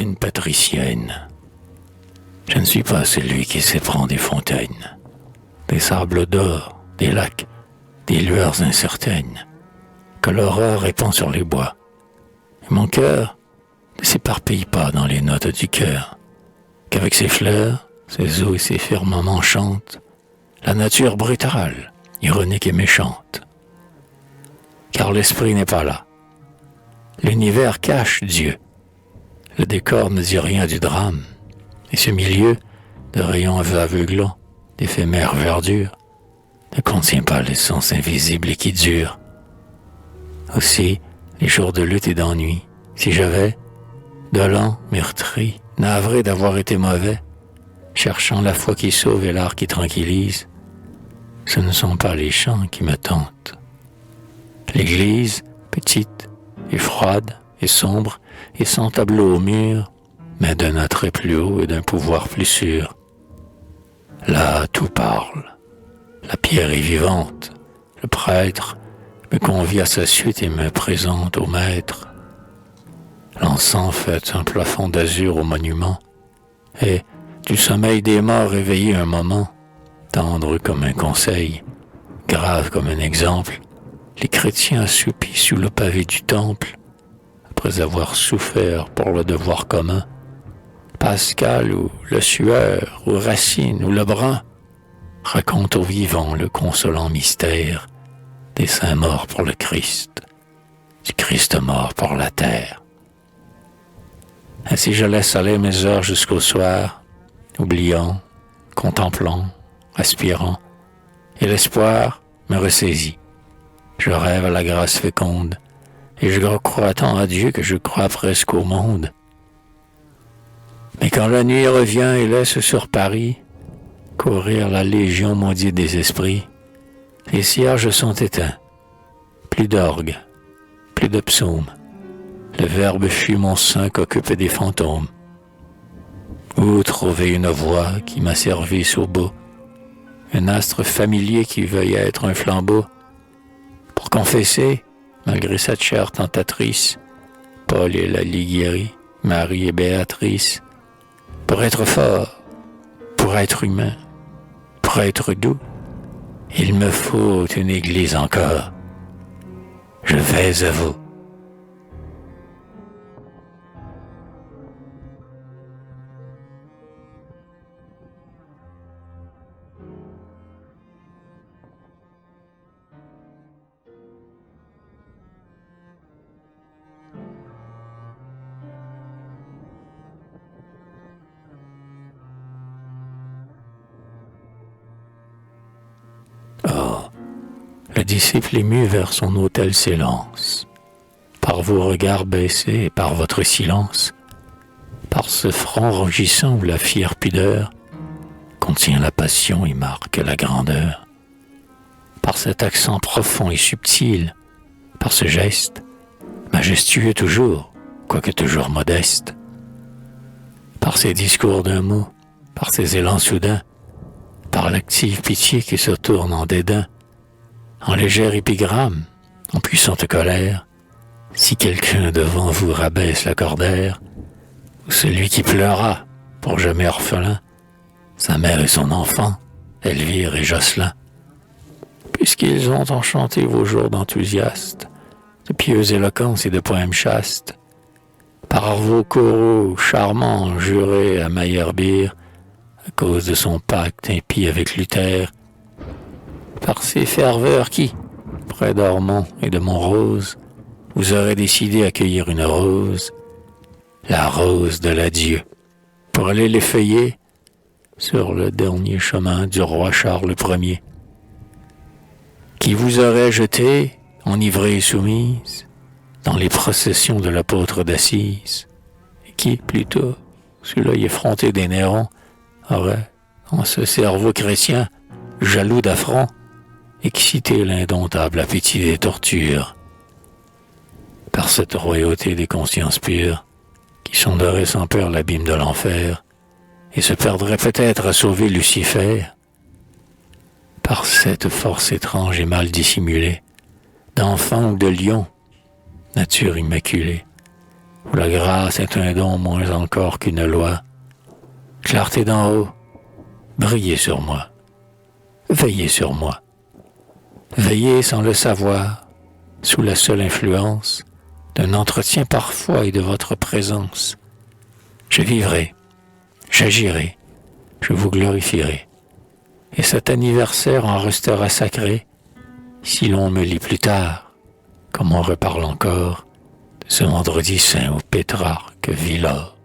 une patricienne. Je ne suis pas celui qui s'éprend des fontaines, des sables d'or, des lacs, des lueurs incertaines, que l'horreur répand sur les bois. Et mon cœur ne s'éparpille pas dans les notes du cœur, qu'avec ses fleurs, ses eaux et ses firmaments chante la nature brutale, ironique et méchante. Car l'esprit n'est pas là. L'univers cache Dieu. Le décor ne dit rien du drame. Et ce milieu de rayons aveuglants, d'éphémère verdure, ne contient pas l'essence invisible et qui dure. Aussi, les jours de lutte et d'ennui, si j'avais, dolent, meurtri, navré d'avoir été mauvais, cherchant la foi qui sauve et l'art qui tranquillise, ce ne sont pas les chants qui me tentent. L'église, petite et froide et sombre et sans tableau au mur, mais d'un attrait plus haut et d'un pouvoir plus sûr. Là, tout parle. La pierre est vivante. Le prêtre me convie à sa suite et me présente au maître. L'encens fait un plafond d'azur au monument, et du sommeil des morts réveillé un moment, tendre comme un conseil, grave comme un exemple, les chrétiens assoupis sous le pavé du temple, après avoir souffert pour le devoir commun, Pascal ou le Sueur ou Racine ou Lebrun racontent aux vivants le consolant mystère des saints morts pour le Christ, du Christ mort pour la terre. Ainsi je laisse aller mes heures jusqu'au soir, oubliant, contemplant, aspirant, et l'espoir me ressaisit. Je rêve à la grâce féconde, et je crois tant à Dieu que je crois presque au monde. Mais quand la nuit revient et laisse sur Paris courir la légion maudite des esprits, les cierges sont éteints, plus d'orgue, plus de psaumes, le verbe fuit mon sein qu'occupent des fantômes. Où trouver une voix qui m'a servi au beau, un astre familier qui veuille être un flambeau, pour confesser, malgré cette chair tentatrice, Paul et la Liguierie, Marie et Béatrice, pour être fort, pour être humain, pour être doux, il me faut une église encore. Je vais à vous. Le disciple ému vers son autel s'élance. Par vos regards baissés et par votre silence, par ce front rougissant où la fière pudeur contient la passion et marque la grandeur, par cet accent profond et subtil, par ce geste, majestueux toujours, quoique toujours modeste, par ces discours d'un mot, par ces élans soudains, par l'active pitié qui se tourne en dédain, en légère épigramme, en puissante colère, si quelqu'un devant vous rabaisse la cordère, ou celui qui pleura, pour jamais orphelin, sa mère et son enfant, Elvire et Jocelyn, puisqu'ils ont enchanté vos jours d'enthousiastes, de pieuses éloquences et de poèmes chastes, par vos coraux charmants jurés à Meyerbeer, à cause de son pacte impie avec Luther, par ces ferveurs qui, près d'Ormont et de Montrose, vous auraient décidé accueillir une rose, la rose de l'adieu, pour aller l'effeuiller sur le dernier chemin du roi Charles Ier, qui vous aurait jeté, enivrée et soumise, dans les processions de l'apôtre d'Assise, et qui, plutôt, sous l'œil effronté des Nérons, aurait, dans ce cerveau chrétien, jaloux d'affront, excité l'indomptable appétit des tortures, par cette royauté des consciences pures, qui sonderait sans peur l'abîme de l'enfer, et se perdrait peut-être à sauver Lucifer, par cette force étrange et mal dissimulée, d'enfant ou de lion, nature immaculée, où la grâce est un don moins encore qu'une loi. Clarté d'en haut, brillez sur moi, veillez sur moi. Veillez sans le savoir, sous la seule influence d'un entretien parfois et de votre présence. Je vivrai, j'agirai, je vous glorifierai. Et cet anniversaire en restera sacré si l'on me lit plus tard, comme on reparle encore de ce vendredi saint où Pétrarque vit l'or.